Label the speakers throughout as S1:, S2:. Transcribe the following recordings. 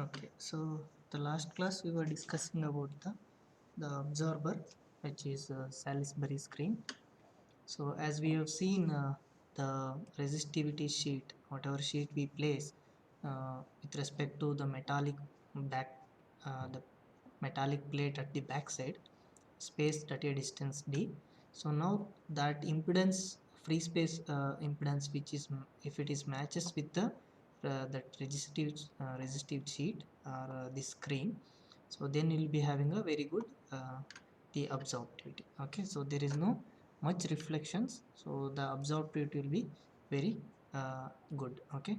S1: Okay, so the last class we were discussing about the absorber, which is Salisbury screen. So as we have seen, the resistivity sheet, whatever sheet we place with respect to the back, the metallic plate at the back side, spaced at a distance d. So now that impedance, free space impedance, which is if it is matches with the that resistive sheet or the screen, so then you will be having a very good the absorptivity. Okay, so there is no much reflections, so the absorptivity will be very good. Okay,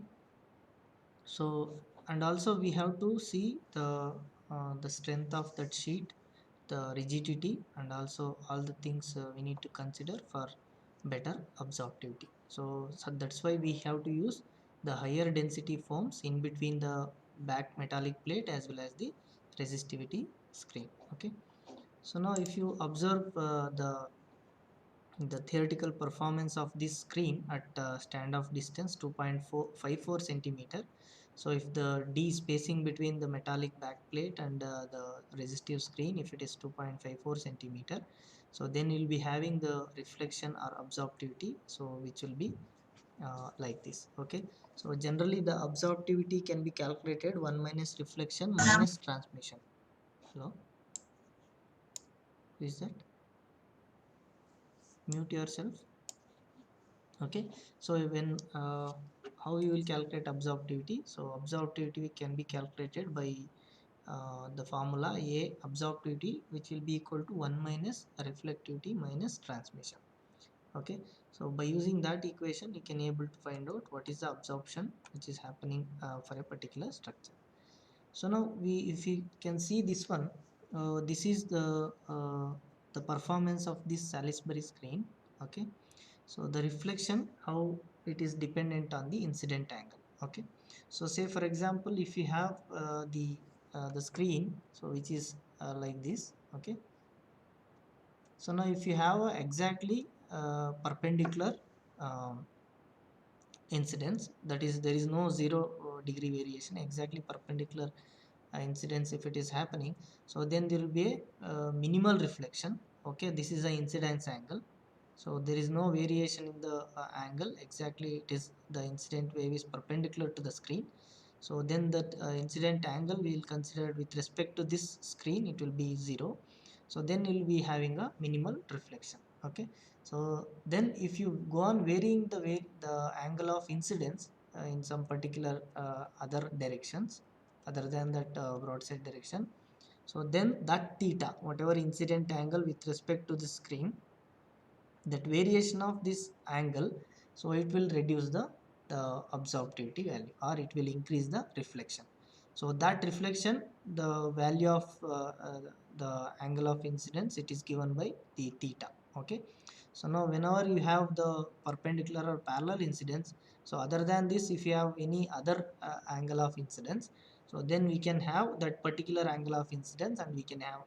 S1: so and also we have to see the strength of that sheet, the rigidity, and also all the things we need to consider for better absorptivity. So that's why we have to use the higher density foams in between the back metallic plate as well as the resistivity screen. Okay, so now if you observe the theoretical performance of this screen at standoff distance 2.54 centimeter. So if the d spacing between the metallic backplate and the resistive screen, if it is 2.54 centimeter, so then you'll be having the reflection or absorptivity, so which will be like this. Okay, so generally the absorptivity can be calculated 1 minus reflection minus transmission. Hello, is that? Mute yourself. Okay, so when how you will calculate absorptivity? So absorptivity can be calculated by the formula A absorptivity, which will be equal to 1 minus reflectivity minus transmission. Okay, so by using that equation you can able to find out what is the absorption which is happening for a particular structure. So now we, if you can see this one, this is the performance of this Salisbury screen. Okay, so the reflection, how it is dependent on the incident angle. Okay, so say for example, if you have the screen, so which is like this. Okay, so now if you have exactly perpendicular um, incidence, that is there is no 0 degree variation, exactly perpendicular incidence if it is happening, so then there will be a minimal reflection. Okay, this is the incidence angle, so there is no variation in the angle, exactly it is the incident wave is perpendicular to the screen. So then that incident angle we will consider with respect to this screen, it will be 0. So then you will be having a minimal reflection. Okay, so then if you go on varying the angle of incidence in some particular other directions other than that broadside direction, so then that theta, whatever incident angle with respect to the screen, that variation of this angle, so it will reduce the absorptivity value or it will increase the reflection. So that reflection, the value of the angle of incidence, it is given by the theta. Okay, so now whenever you have the perpendicular or parallel incidence, so other than this, if you have any other angle of incidence, so then we can have that particular angle of incidence and we can have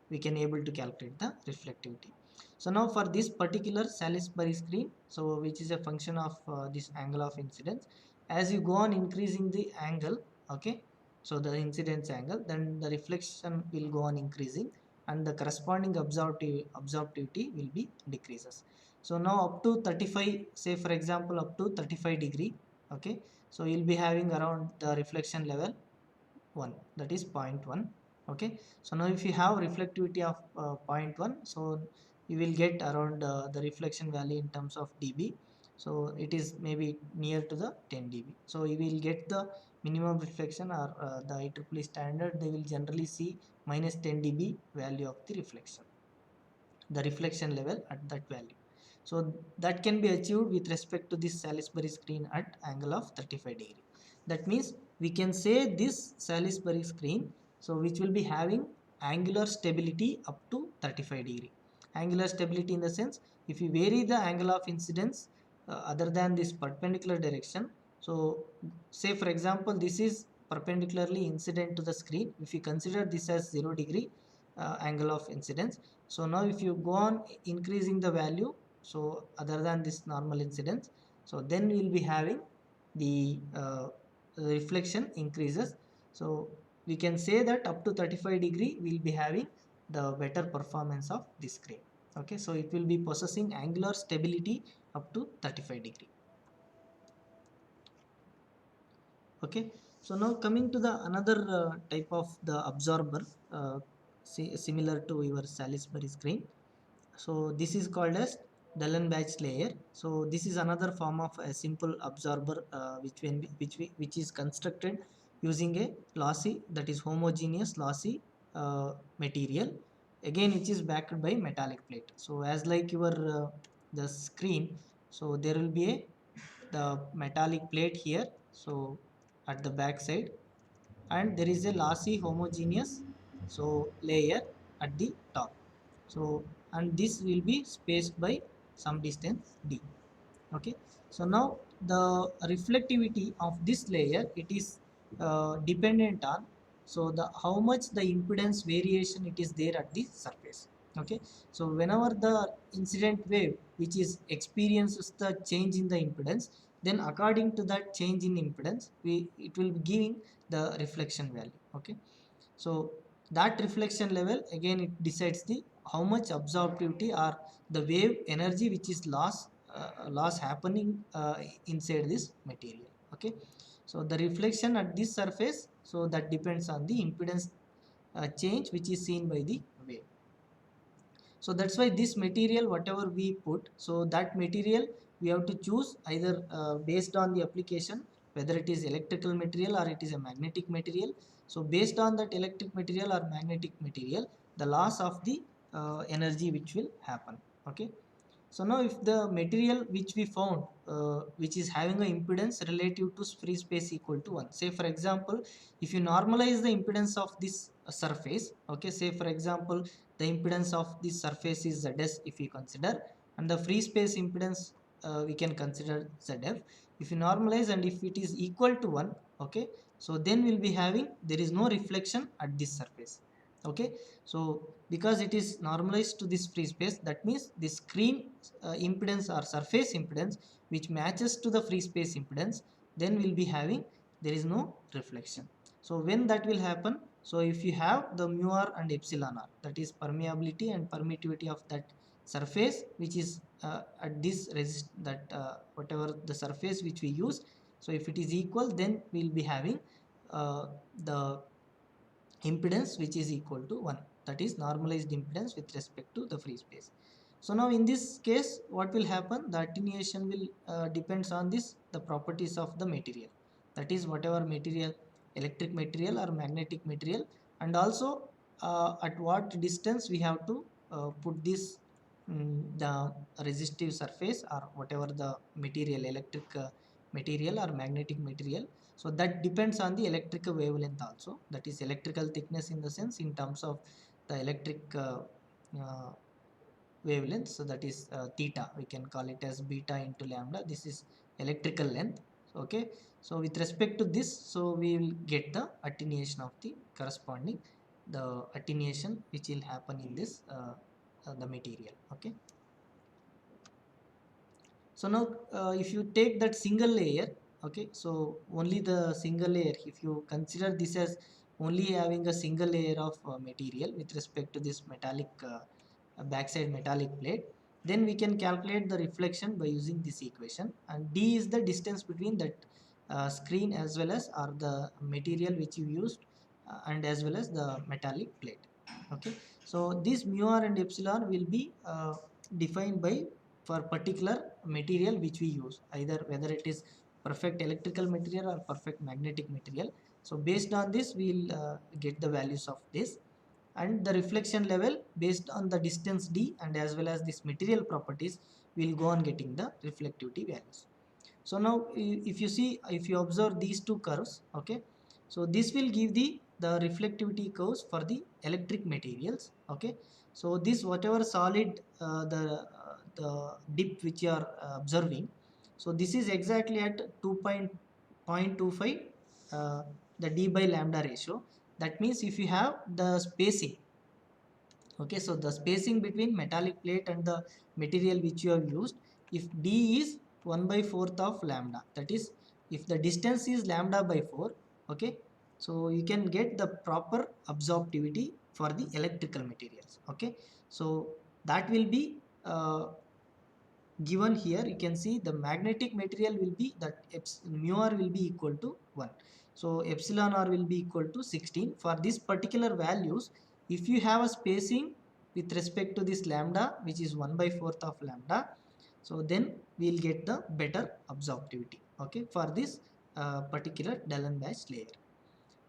S1: we can able to calculate the reflectivity. So now for this particular Salisbury screen, so which is a function of this angle of incidence, as you go on increasing the angle, okay, so the incidence angle, then the reflection will go on increasing and the corresponding absorptivity will be decreases. So now up to 35, say for example up to 35 degree, okay, so you'll be having around the reflection level 1, that is 0.1. Okay, so now if you have reflectivity of 0.1, so you will get around the reflection value in terms of dB, so it is maybe near to the 10 dB. So you will get the minimum reflection, or the IEEE standard, they will generally see minus 10 dB value of the reflection, the reflection level at that value. So that can be achieved with respect to this Salisbury screen at angle of 35 degree. That means we can say this Salisbury screen, so which will be having angular stability up to 35 degree. Angular stability in the sense, if you vary the angle of incidence other than this perpendicular direction, so say for example this is perpendicularly incident to the screen, if you consider this as 0 degree angle of incidence, so now if you go on increasing the value, so other than this normal incidence, so then we will be having the reflection increases. So we can say that up to 35 degree we will be having the better performance of this screen. Okay, so it will be possessing angular stability up to 35 degree. Okay, so now coming to the another type of the absorber, similar to your Salisbury screen. So this is called as Dullenbach layer. So this is another form of a simple absorber which is constructed using a lossy, that is homogeneous lossy material, again which is backed by metallic plate. So as like your the screen, so there will be a the metallic plate here, so at the back side, and there is a lossy homogeneous so layer at the top. So and this will be spaced by some distance d. Okay, so now the reflectivity of this layer, it is dependent on so the how much the impedance variation it is there at the surface. Okay, so whenever the incident wave which is experiences the change in the impedance, then according to that change in impedance it will be giving the reflection value. Okay, so that reflection level again it decides the how much absorptivity or the wave energy which is loss happening inside this material. Okay, so the reflection at this surface, so that depends on the impedance change which is seen by the wave. So that's why this material whatever we put, so that material we have to choose either based on the application, whether it is electrical material or it is a magnetic material. So based on that electric material or magnetic material, the loss of the energy which will happen. Okay, so now if the material which we found which is having an impedance relative to free space equal to 1, say for example if you normalize the impedance of this surface, okay, say for example the impedance of this surface is Zs if we consider, and the free space impedance we can consider Zf. If you normalize and if it is equal to 1, okay, so then we'll be having there is no reflection at this surface. Okay, so because it is normalized to this free space, that means the screen impedance or surface impedance which matches to the free space impedance, then we'll be having there is no reflection. So when that will happen, so if you have the mu r and epsilon r, that is permeability and permittivity of that surface which is at this resist that whatever the surface which we use, so if it is equal, then we'll be having the impedance which is equal to 1, that is normalized impedance with respect to the free space. So now in this case what will happen, the attenuation will depends on this the properties of the material, that is whatever material, electric material or magnetic material, and also at what distance we have to put this the resistive surface or whatever the material, electric material or magnetic material. So that depends on the electrical wavelength also, that is electrical thickness in the sense in terms of the electric uh, wavelength. So that is theta, we can call it as beta into lambda, this is electrical length. Okay, so with respect to this, so we will get the attenuation of the corresponding the attenuation which will happen in this the material. Okay, so now if you take that single layer, okay, so only the single layer, if you consider this as only having a single layer of material with respect to this metallic backside metallic plate, then we can calculate the reflection by using this equation, and d is the distance between that screen as well as or the material which you used and as well as the metallic plate. Okay, so this mu r and epsilon will be defined by for particular material which we use, either whether it is perfect electrical material or perfect magnetic material. So based on this we will get the values of this, and the reflection level based on the distance d and as well as this material properties will go on getting the reflectivity values. So now if you see, if you observe these two curves, okay, so this will give the reflectivity curves for the electric materials. Okay, so this whatever solid the dip which you are observing, so this is exactly at 2.25 the d by lambda ratio. That means if you have the spacing, okay, so the spacing between metallic plate and the material which you have used, if d is 1 by 4th of lambda, that is if the distance is lambda by 4, okay, So you can get the proper absorptivity for the electrical materials. Okay, so that will be given here. You can see the magnetic material will be that mu r will be equal to 1. So epsilon r will be equal to 16 for these particular values. If you have a spacing with respect to this lambda, which is 1 by 4th of lambda, so then we'll get the better absorptivity, okay, for this particular Dahlen-Bach layer.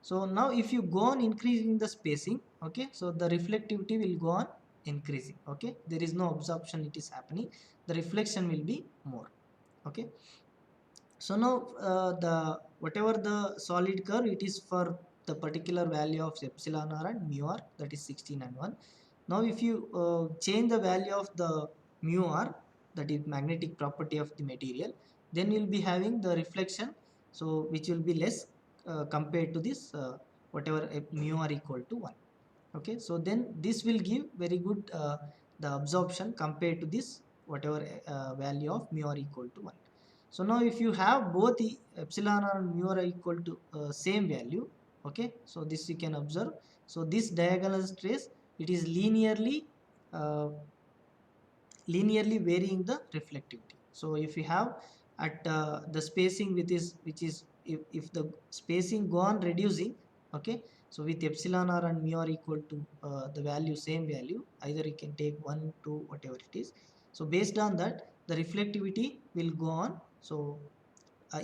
S1: So now if you go on increasing the spacing, okay, so the reflectivity will go on increasing. Okay, there is no absorption, it is happening, the reflection will be more. Okay, so now the whatever the solid curve, it is for the particular value of epsilon r and mu r, that is 16 and 1. Now if you change the value of the mu r, that is magnetic property of the material, then you will be having the reflection, so which will be less compared to this whatever mu r equal to 1. Okay, so then this will give very good the absorption compared to this whatever value of mu r equal to 1. So now if you have both the epsilon r and mu r equal to same value, okay, so this you can observe. So this diagonal trace, it is uh, linearly varying the reflectivity. So if you have at the spacing with is which is if the spacing go on reducing, okay, so with epsilon r and mu r equal to the value same value, either you can take 1 2 whatever it is. So based on that, the reflectivity will go on, so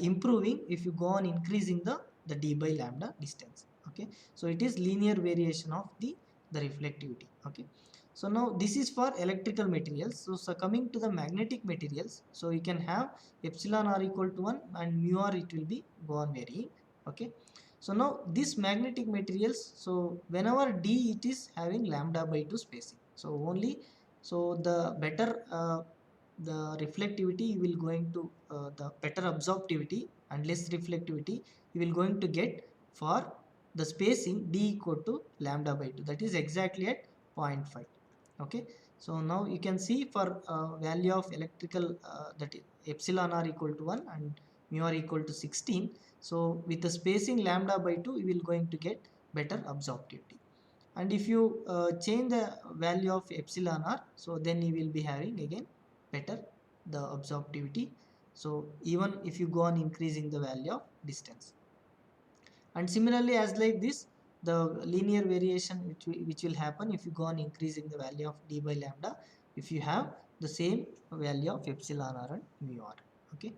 S1: improving if you go on increasing the d by lambda distance. Okay, so it is linear variation of the reflectivity. Okay, so now this is for electrical materials. So coming to the magnetic materials, so you can have epsilon r equal to 1 and mu r, it will be go on varying. Okay, so now this magnetic materials, so whenever d it is having lambda by 2 spacing, so only, so the better the reflectivity you will going to the better absorptivity and less reflectivity you will going to get for the spacing d equal to lambda by 2, that is exactly at 0.5. Okay, so now you can see for value of electrical that is epsilon r equal to 1 and mu r equal to 16. So with the spacing lambda by 2 you will going to get better absorptivity. And if you change the value of epsilon r, so then you will be having again better the absorptivity. So even if you go on increasing the value of distance, and similarly as like this, the linear variation which will happen if you go on increasing the value of d by lambda, if you have the same value of epsilon r and mu r. Okay,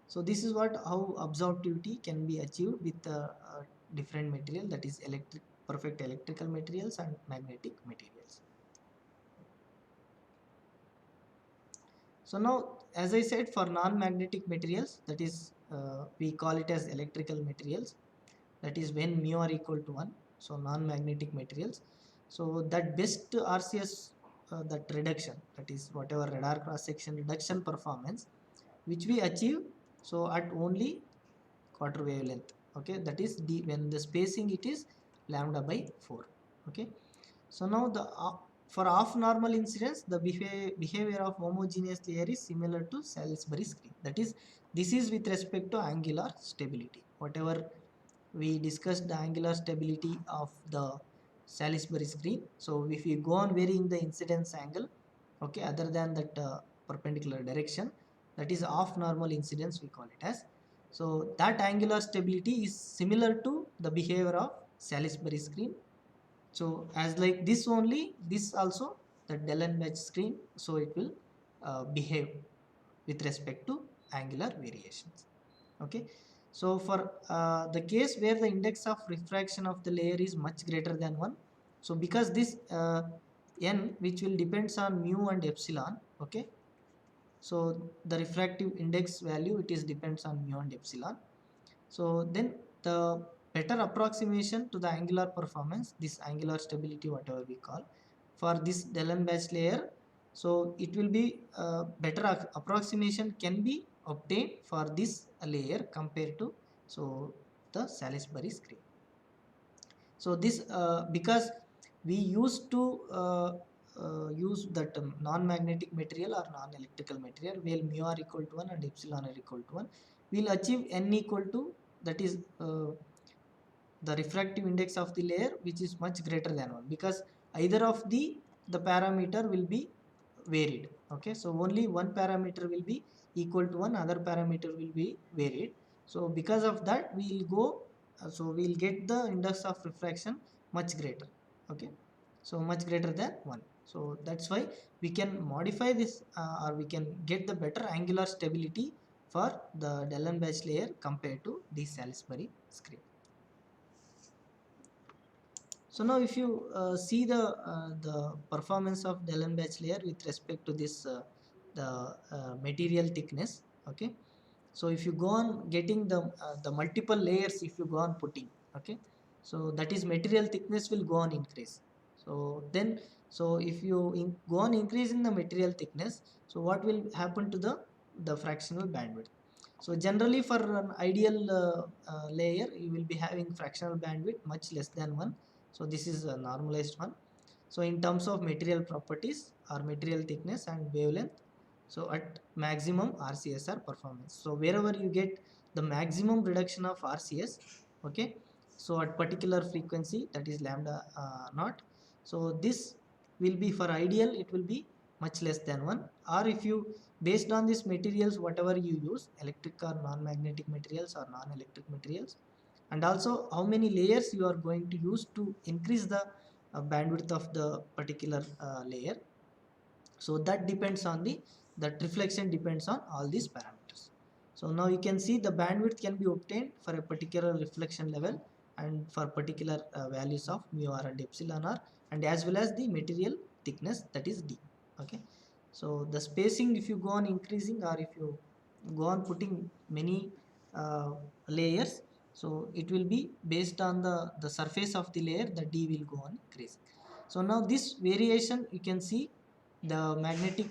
S1: so this is what how absorptivity can be achieved with different material, that is perfect electrical materials and magnetic materials. So now as I said, for non-magnetic materials, that is we call it as electrical materials, that is when mu are equal to 1, so non-magnetic materials. So that best RCS that reduction, that is whatever radar cross section reduction performance which we achieve, so at only quarter wavelength. Okay, that is d when the spacing it is lambda by 4. Okay, so now the for off normal incidence, the behavior of homogeneous layer is similar to Salisbury screen, that is this is with respect to angular stability. Whatever we discussed the angular stability of the Salisbury screen, so if we go on varying the incidence angle, okay, other than that perpendicular direction, that is off normal incidence we call it as. So that angular stability is similar to the behavior of Salisbury screen. So as like this only, this also the Dahlen-Bach screen, so it will behave with respect to angular variations. Okay, so for the case where the index of refraction of the layer is much greater than 1, so because this n which will depends on mu and epsilon. Okay, so the refractive index value, it is depends on mu and epsilon. So then the better approximation to the angular performance, this angular stability whatever we call, for this Dahlen-Bach layer, so it will be better approximation can be obtained for this layer compared to so the Salisbury screen. So this because we used to use that non-magnetic material or non-electrical material where mu r equal to 1 and epsilon r equal to 1, we'll achieve n equal to, that is the refractive index of the layer which is much greater than 1, because either of the parameter will be varied. Okay, so only one parameter will be equal to one, other parameter will be varied. So because of that we will go, so we will get the index of refraction much greater. Okay, so much greater than 1. So that's why we can modify this, or we can get the better angular stability for the Dellen-Bach layer compared to the Salisbury screen. So now if you see the performance of Dellen-Bach layer with respect to this the material thickness. Okay, so if you go on getting the multiple layers, if you go on putting, okay, so that is material thickness will go on increase. So then, so if you go on increasing the material thickness, so what will happen to the fractional bandwidth? So generally for an ideal layer you will be having fractional bandwidth much less than 1. So this is a normalized one. So in terms of material properties or material thickness and wavelength, so at maximum RCSR performance, so wherever you get the maximum reduction of RCS, okay, so at particular frequency, that is lambda naught, so this will be for ideal, it will be much less than 1. Or if you, based on these materials whatever you use, electric or non-magnetic materials or non-electric materials, and also how many layers you are going to use to increase the bandwidth of the particular layer, so that depends on that reflection depends on all these parameters. So now you can see the bandwidth can be obtained for a particular reflection level and for particular values of mu r and epsilon r, and as well as the material thickness, that is d. Okay, so the spacing, if you go on increasing or if you go on putting many uh, layers, so it will be based on the surface of the layer, the d will go on increasing. So now this variation you can see the magnetic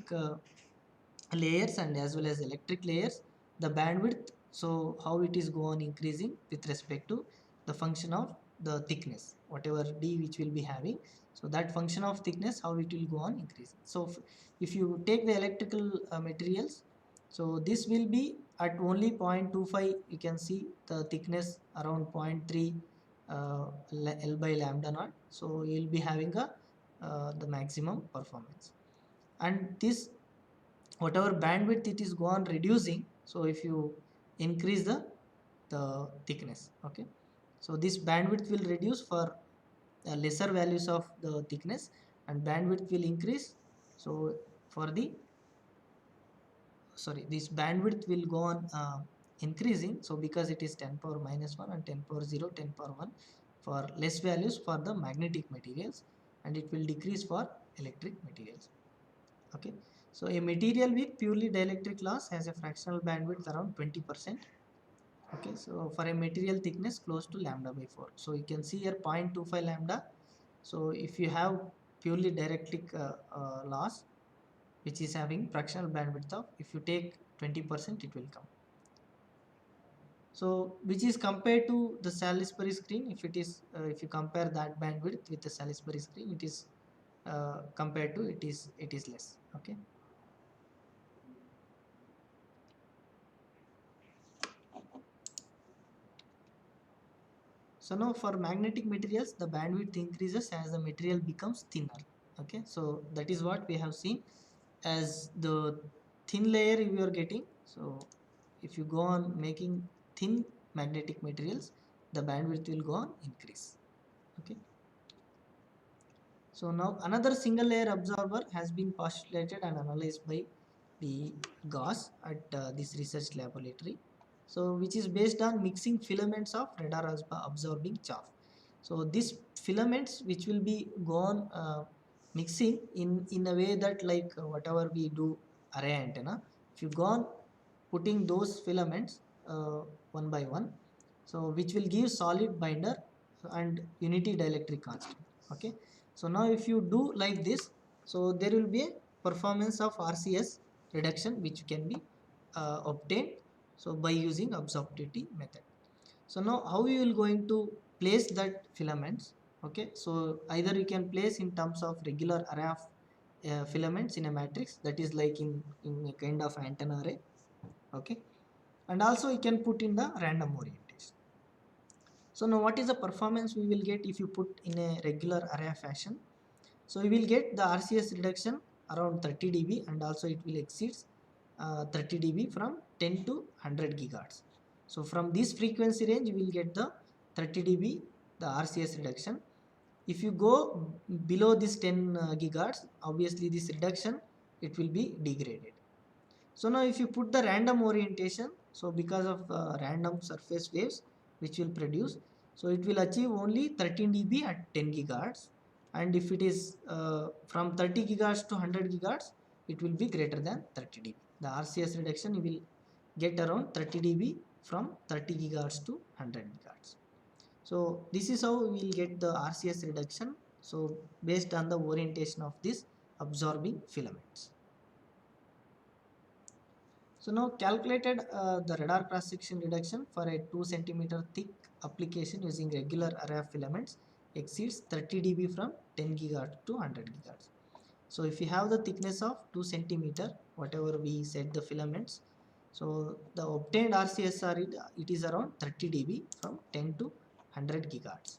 S1: layers and as well as electric layers, the bandwidth, so how it is go on increasing with respect to the function of the thickness, whatever d which will be having, so that function of thickness how it will go on increasing. So if you take the electrical materials, so this will be at only 0.25, you can see the thickness around 0.3 L by lambda naught, so you will be having a the maximum performance. And this whatever bandwidth it is go on reducing, so if you increase the thickness, okay, so this bandwidth will reduce for lesser values of the thickness, and bandwidth will increase. So for the, sorry, this bandwidth will go on increasing, so because it is 10 power minus 1 and 10 power 0, 10 power 1 for less values for the magnetic materials, and it will decrease for electric materials. Okay, so a material with purely dielectric loss has a fractional bandwidth around 20%. Okay, so for a material thickness close to lambda by 4, so you can see here 0.25 lambda. So if you have purely dielectric loss which is having fractional bandwidth of, if you take 20%, it will come. So which is compared to the Salisbury screen, if it is if you compare that bandwidth with the Salisbury screen, it is compared to it is less. Okay. So now for magnetic materials, the bandwidth increases as the material becomes thinner. Okay, so that is what we have seen as the thin layer you are getting. So if you go on making thin magnetic materials, the bandwidth will go on increase. Okay. So now another single layer absorber has been postulated and analyzed by the Gauss at this research laboratory. So which is based on mixing filaments of radar absorbing chaff. So these filaments which will be gone mixing in a way that like whatever we do array antenna, if you go on putting those filaments one by one, so which will give solid binder and unity dielectric constant. Okay, so now if you do like this, so there will be a performance of RCS reduction which can be obtained, so by using absorptivity method. So now how you will going to place that filaments? Okay, so either you can place in terms of regular array of filaments in a matrix, that is like in a kind of antenna array. Okay, and also you can put in the random orientation. So now what is the performance we will get if you put in a regular array fashion? So you will get the RCS reduction around 30 dB, and also it will exceed 30 dB from 10 to 100 gigahertz. So from this frequency range you will get the 30 dB the RCS reduction. If you go below this 10 gigahertz, obviously this reduction it will be degraded. So now if you put the random orientation, so because of random surface waves which will produce, so it will achieve only 13 dB at 10 gigahertz, and if it is from 30 gigahertz to 100 gigahertz, it will be greater than 30 dB. The RCS reduction you will get around 30 dB from 30 gigahertz to 100 gigahertz. So this is how we will get the RCS reduction, so based on the orientation of these absorbing filaments. So now calculated the radar cross section reduction for a 2 centimeter thick application using regular array of filaments exceeds 30 dB from 10 gigahertz to 100 gigahertz. So if you have the thickness of 2 centimeter, whatever we set the filaments, so the obtained RCSR it is around 30 dB from 10 to 100 gigahertz.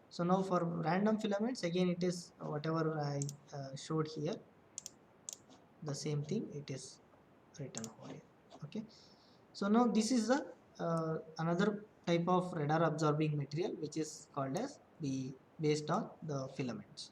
S1: So now for random filaments, again it is whatever I showed here, the same thing it is written over here. Okay, so now this is the another type of radar absorbing material which is called as the based on the filaments.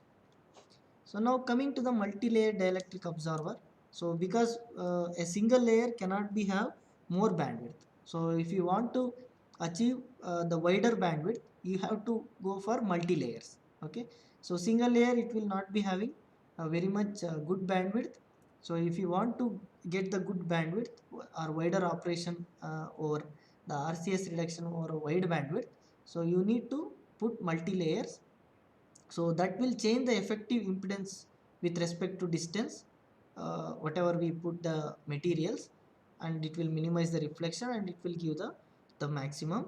S1: So now coming to the multi-layer dielectric absorber. So because a single layer cannot be have more bandwidth, so if you want to achieve the wider bandwidth, you have to go for multi-layers. Okay, so single layer it will not be having a very much good bandwidth. So if you want to get the good bandwidth or wider operation over the RCS reduction over a wide bandwidth, so you need to put multi-layers. So that will change the effective impedance with respect to distance, whatever we put the materials, and it will minimize the reflection, and it will give the maximum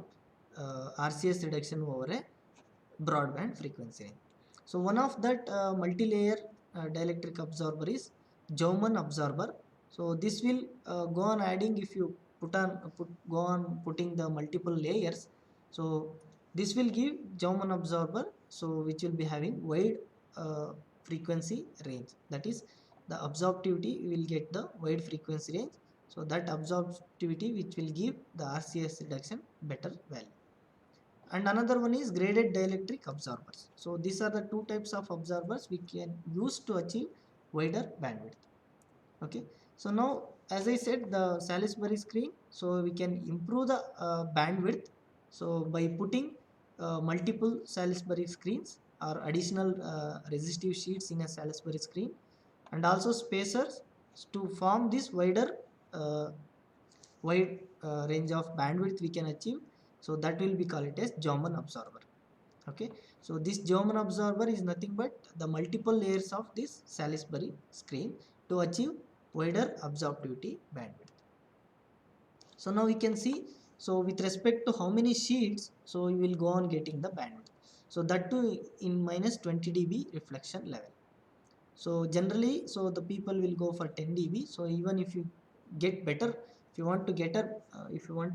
S1: RCS reduction over a broadband frequency range. So one of that multi-layer dielectric absorber is Jaumann absorber. So this will go on adding if you go on putting the multiple layers. So this will give Jaumann absorber, so which will be having wide frequency range. That is, the absorptivity will get the wide frequency range. So that absorptivity which will give the RCS reduction better value. And another one is graded dielectric absorbers. So these are the two types of absorbers we can use to achieve wider bandwidth. Okay, so now as I said, the Salisbury screen, so we can improve the bandwidth, so by putting multiple Salisbury screens or additional resistive sheets in a Salisbury screen, and also spacers to form this wider wide range of bandwidth we can achieve. So that will be called it as Jaumann absorber. Okay, so this Jaumann absorber is nothing but the multiple layers of this Salisbury screen to achieve wider absorptivity bandwidth. So now we can see, so with respect to how many sheets, so you will go on getting the bandwidth. So that too in minus 20 dB reflection level. So generally, so the people will go for 10 dB. So even if you get better, if you want to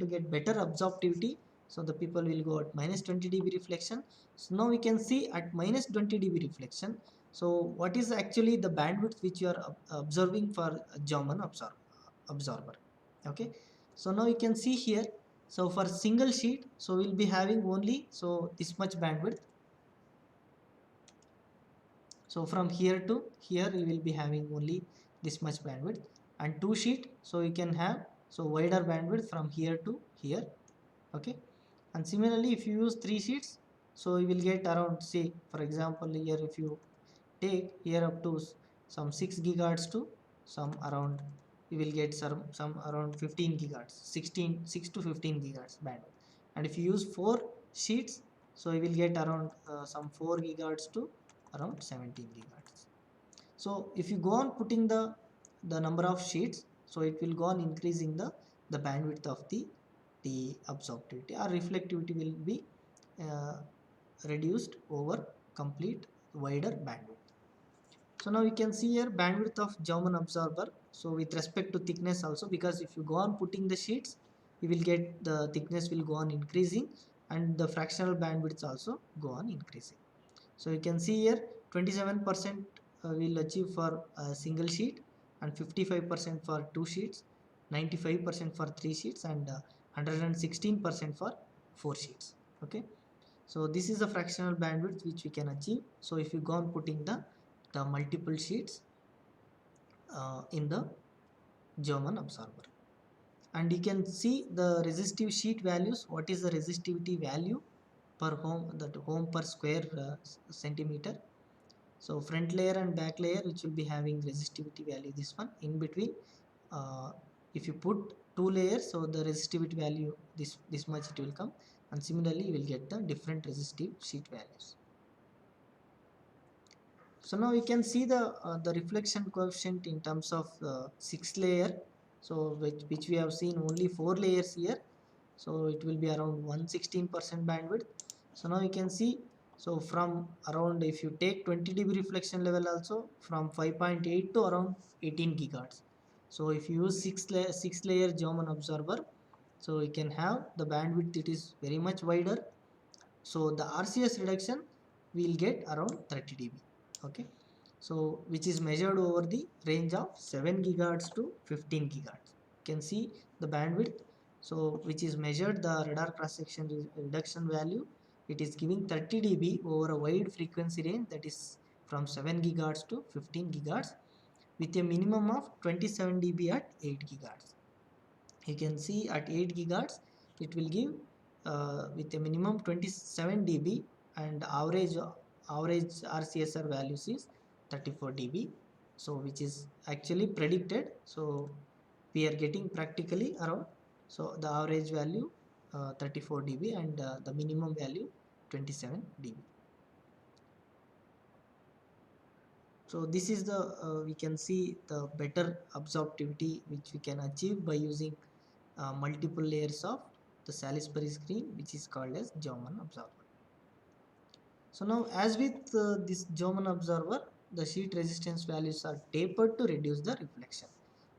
S1: get better absorptivity, so the people will go at minus 20 dB reflection. So now we can see at minus 20 dB reflection, so what is actually the bandwidth which you are observing for Jaumann absorber. Okay, so now you can see here, so for single sheet, so we'll be having only so this much bandwidth. So from here to here you will be having only this much bandwidth, and two sheet, so you can have so wider bandwidth from here to here. Okay, and similarly if you use three sheets, so you will get around, say for example here if you take here up to some 6 gigahertz to some around, you will get some around 15 gigahertz, 6 to 15 gigahertz bandwidth. And if you use 4 sheets, so you will get around some 4 gigahertz to around 17 gigahertz. So if you go on putting the number of sheets, so it will go on increasing the bandwidth of the absorptivity or reflectivity will be reduced over complete wider bandwidth. So now we can see here bandwidth of Jaumann absorber. So with respect to thickness also, because if you go on putting the sheets, you will get the thickness will go on increasing, and the fractional bandwidths also go on increasing. So you can see here 27% will achieve for a single sheet, and 55% for 2 sheets, 95% for 3 sheets, and 116% for 4 sheets. Okay, so this is the fractional bandwidth which we can achieve. So if you go on putting the multiple sheets in the German absorber, and you can see the resistive sheet values. What is the resistivity value per ohm, that ohm per square centimeter? So front layer and back layer, which will be having resistivity value, this one in between. If you put 2 layers, so the resistivity value this much it will come, and similarly you will get the different resistive sheet values. So now we can see the reflection coefficient in terms of 6 layer. So which we have seen only 4 layers here. So it will be around 116% bandwidth. So now you can see, so from around, if you take 20 dB reflection level also, from 5.8 to around 18 gigahertz. So if you use 6 layer German absorber, so you can have the bandwidth, it is very much wider. So the RCS reduction will get around 30 dB. Okay, so which is measured over the range of 7 gigahertz to 15 gigahertz. You can see the bandwidth, so which is measured the radar cross section reduction value, it is giving 30 dB over a wide frequency range, that is from 7 gigahertz to 15 gigahertz, with a minimum of 27 dB at 8 gigahertz. You can see at 8 gigahertz it will give with a minimum 27 dB, and average RCSR values is 34 dB, so which is actually predicted. So we are getting practically around, so the average value 34 dB, and the minimum value 27 dB. So this is the we can see the better absorptivity which we can achieve by using multiple layers of the Salisbury screen, which is called as German absorber. So now, as with this German absorber, the sheet resistance values are tapered to reduce the reflection.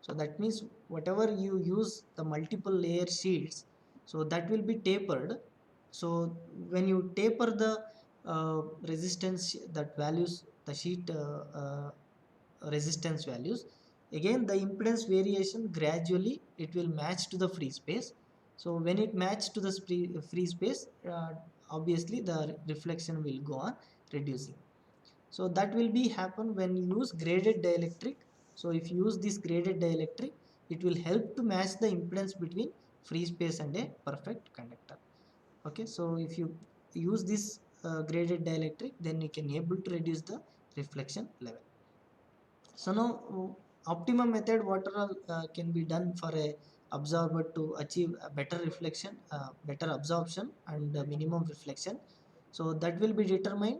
S1: So that means whatever you use the multiple layer sheets, so that will be tapered. So when you taper the resistance, that values, the sheet resistance values, again the impedance variation gradually it will match to the free space. So when it matches to the free space, obviously the reflection will go on reducing. So that will be happen when you use graded dielectric. So if you use this graded dielectric, it will help to match the impedance between free space and a perfect conductor. Okay, so if you use this graded dielectric, then you can able to reduce the reflection level. So now optimum method what all can be done for a absorber to achieve a better reflection, better absorption, and minimum reflection. So that will be determined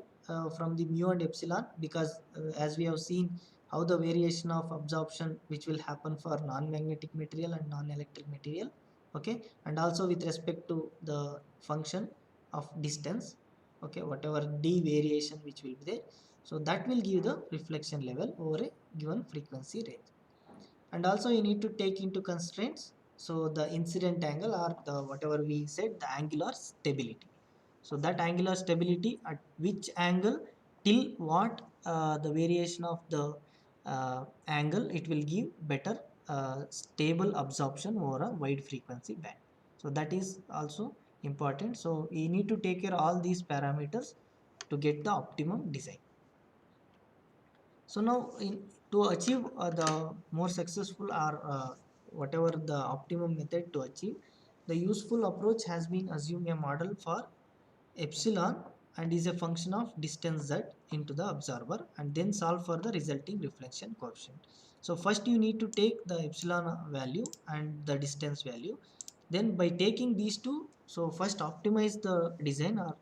S1: from the mu and epsilon, because as we have seen how the variation of absorption which will happen for non-magnetic material and non-electric material. Okay, and also with respect to the function of distance. Okay, whatever d variation which will be there, so that will give the reflection level over a given frequency range. And also you need to take into constraints, so the incident angle, or the whatever we said, the angular stability. So that angular stability, at which angle, till what the variation of the angle, it will give better stable absorption over a wide frequency band. So that is also important. So you need to take care of all these parameters to get the optimum design. So now to achieve the more successful, or whatever the optimum method to achieve, the useful approach has been assume a model for epsilon and is a function of distance z into the absorber, and then solve for the resulting reflection coefficient. So first you need to take the epsilon value and the distance value. Then by taking these two, so first optimize the design, or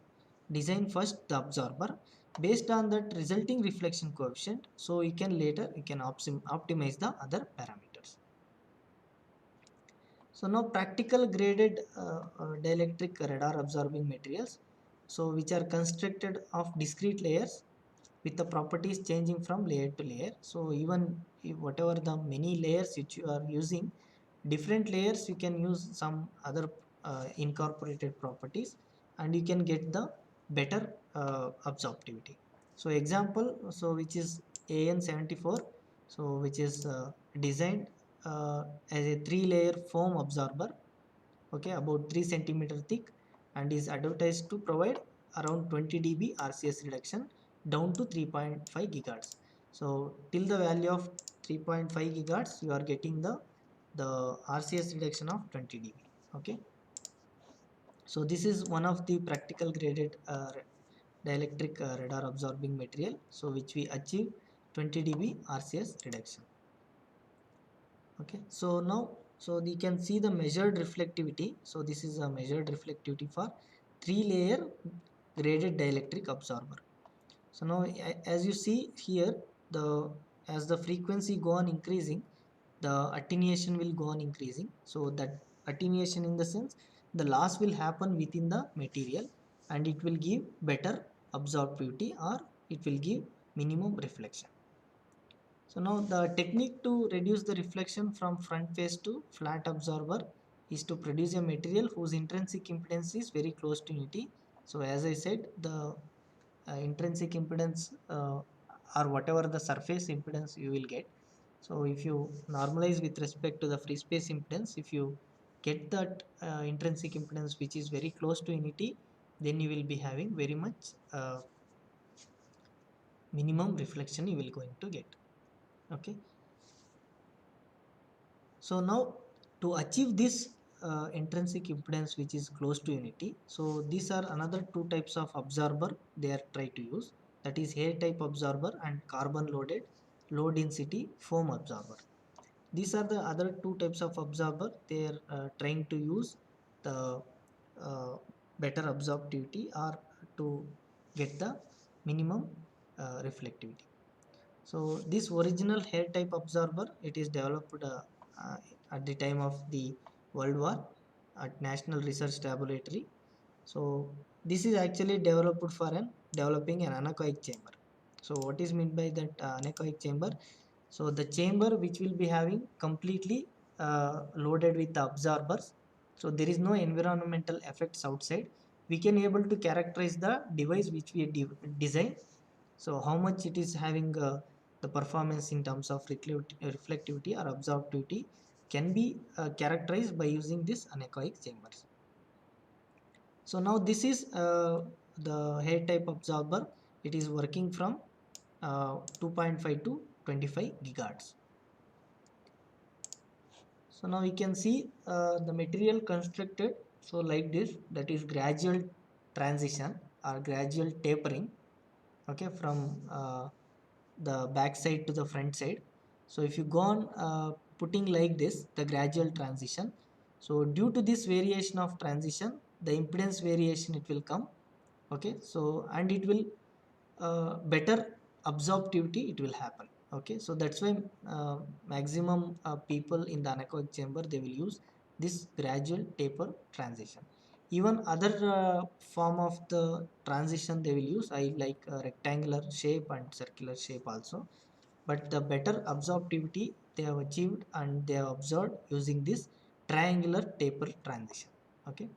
S1: design first the absorber based on that resulting reflection coefficient, so you can later optimize the other parameters. So now practical graded dielectric radar absorbing materials, so which are constructed of discrete layers with the properties changing from layer to layer. So even if whatever the many layers which you are using, different layers you can use some other incorporated properties, and you can get the better absorptivity. So example, so which is AN74, so which is designed as a 3-layer foam absorber, okay, about 3 centimeter thick, and is advertised to provide around 20 dB RCS reduction down to 3.5 gigahertz. So till the value of 3.5 gigahertz you are getting the RCS reduction of 20 dB. Okay, so this is one of the practical graded dielectric radar absorbing material, so which we achieve 20 dB RCS reduction. Okay, so now, so you can see the measured reflectivity. So this is a measured reflectivity for 3-layer graded dielectric absorber. So now as you see here, the as the frequency go on increasing, the attenuation will go on increasing. So that attenuation, in the sense, the loss will happen within the material, and it will give better absorptivity, or it will give minimum reflection. So now the technique to reduce the reflection from front face to flat absorber is to produce a material whose intrinsic impedance is very close to unity. So as I said, the intrinsic impedance or whatever the surface impedance you will get. So if you normalize with respect to the free space impedance, if you get that intrinsic impedance which is very close to unity, then you will be having very much minimum reflection you will going to get. Okay, so now to achieve this intrinsic impedance which is close to unity, so these are another two types of absorber they are trying to use, that is hair type absorber and carbon loaded low density foam absorber. These are the other two types of absorber they are trying to use the uh, better absorptivity, or to get the minimum reflectivity. So this original hair type absorber, it is developed uh, at the time of the World War at National Research Laboratory. So this is actually developed for developing an anechoic chamber. So what is meant by that anechoic chamber? So the chamber which will be having completely loaded with the absorbers. So there is no environmental effects outside. We can able to characterize the device which we design. So how much it is having the performance in terms of reflectivity or absorptivity can be characterized by using this anechoic chambers. So now this is the hair type absorber. It is working from 2.5 to 25 gigahertz. So now we can see the material constructed so like this, that is gradual transition or gradual tapering, okay, from the back side to the front side. So if you go on putting like this, the gradual transition, so due to this variation of transition, the impedance variation it will come, okay, so and it will better absorptivity it will happen. Okay, so that's why maximum people in the anechoic chamber they will use this gradual taper transition. Even other form of the transition they will use, I like rectangular shape and circular shape also, but the better absorptivity they have achieved and they have observed using this triangular taper transition. Okay,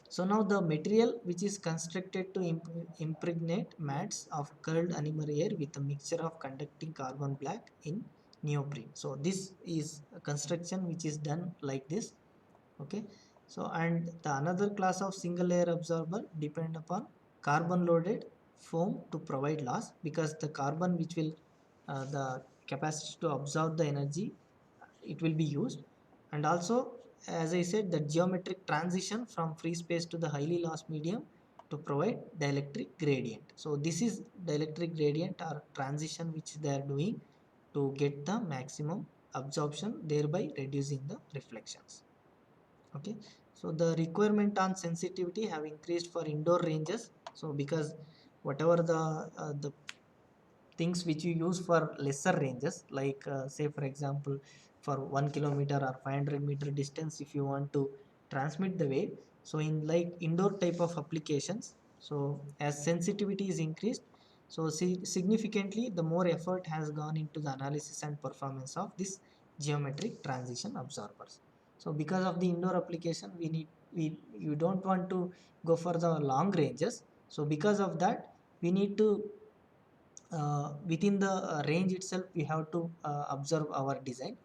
S1: so now the material which is constructed to impregnate mats of curled anemomer air with a mixture of conducting carbon black in neoprene. So this is a construction which is done like this. Okay, so and the another class of single layer absorber depend upon carbon loaded foam to provide loss, because the carbon which will the capacity to absorb the energy it will be used. And also, as I said, the geometric transition from free space to the highly loss medium to provide dielectric gradient. So this is dielectric gradient or transition which they are doing to get the maximum absorption, thereby reducing the reflections. Okay, so the requirement on sensitivity have increased for indoor ranges. So because whatever the things which you use for lesser ranges, like say for example for 1 kilometer or 500-meter distance, if you want to transmit the wave, so in like indoor type of applications, so as sensitivity is increased, so significantly the more effort has gone into the analysis and performance of this geometric transition absorbers. So because of the indoor application, you don't want to go for the long ranges. So because of that, we need to within the range itself we have to observe our design.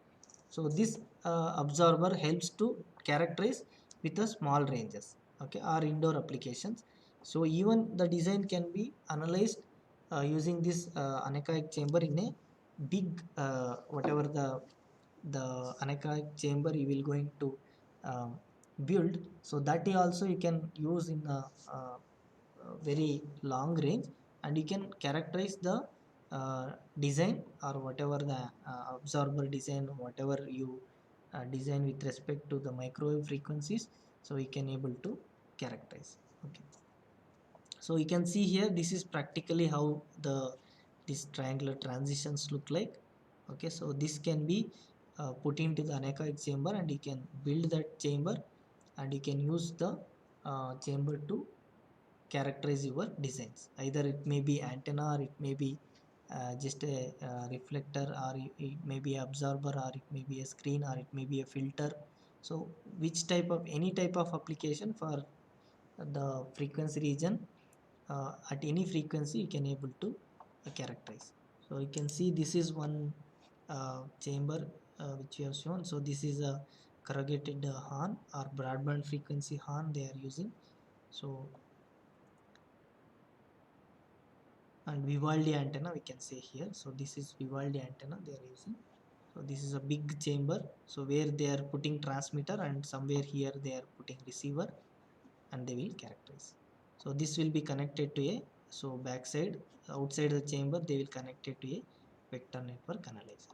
S1: So this absorber helps to characterize with the small ranges, okay, or indoor applications. So even the design can be analyzed using this anechoic chamber in a big whatever the anechoic chamber you will going to um, build. So that also you can use in a very long range, and you can characterize the design or whatever the absorber design, whatever you design with respect to the microwave frequencies. So you can able to characterize. Okay, so you can see here, this is practically how these triangular transitions look like. Okay, so this can be put into the anechoic chamber, and you can build that chamber, and you can use the chamber to characterize your designs. Either it may be antenna, or it may be just a reflector, or it may be absorber, or it may be a screen, or it may be a filter. So which type of, any type of application for the frequency region, at any frequency you can able to characterize. So you can see this is one chamber which you have shown. So this is a corrugated horn or broadband frequency horn they are using. So and Vivaldi antenna we can say here. So this is Vivaldi antenna they are using. So this is a big chamber, so where they are putting transmitter, and somewhere here they are putting receiver, and they will characterize. So this will be connected to a, so backside outside the chamber they will connect it to a vector network analyzer.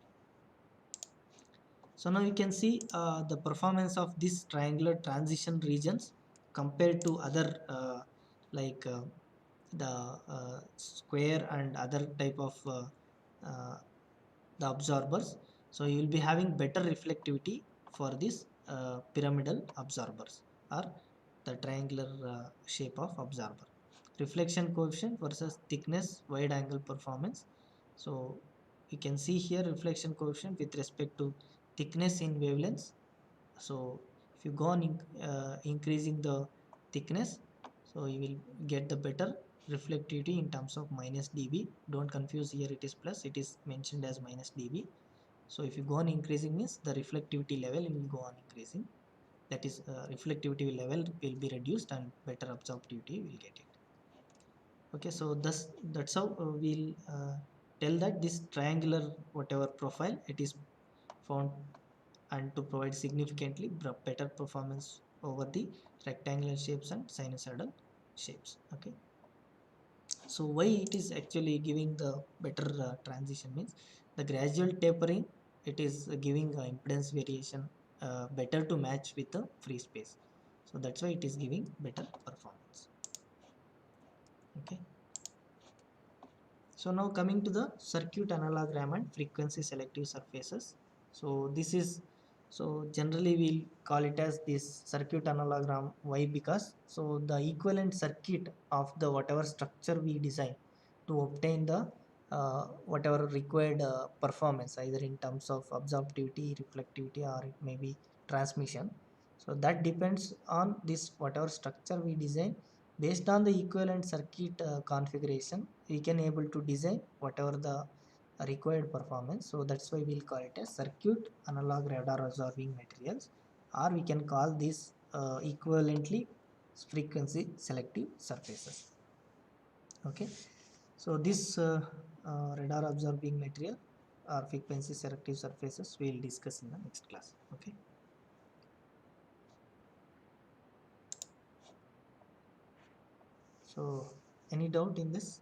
S1: So now you can see the performance of this triangular transition regions compared to other like the square and other type of uh, the absorbers. So you will be having better reflectivity for this pyramidal absorbers, or the triangular shape of absorber. Reflection coefficient versus thickness wide angle performance. So you can see here reflection coefficient with respect to thickness in wavelengths. So if you go on increasing the thickness, so you will get the better reflectivity in terms of minus dB. Don't confuse, here it is plus, it is mentioned as minus dB. So if you go on increasing means the reflectivity level will go on increasing, that is reflectivity level will be reduced and better absorptivity will get it. Okay, so that's how we'll tell that this triangular whatever profile it is found, and to provide significantly better performance over the rectangular shapes and sinusoidal shapes. Okay, so why it is actually giving the better transition means the gradual tapering, it is giving impedance variation better to match with the free space. So that's why it is giving better performance. Okay, so now coming to the circuit analogram and frequency selective surfaces. So this is, so generally we'll call it as this circuit analogram. Why? Because so the equivalent circuit of the whatever structure we design to obtain the whatever required performance, either in terms of absorptivity, reflectivity, or it may be transmission. So that depends on this whatever structure we design. Based on the equivalent circuit configuration, we can able to design whatever the required performance. So that's why we'll call it as circuit analog radar absorbing materials, or we can call this equivalently frequency selective surfaces. Okay, so this radar absorbing material or frequency selective surfaces we will discuss in the next class. Okay, so any doubt in this?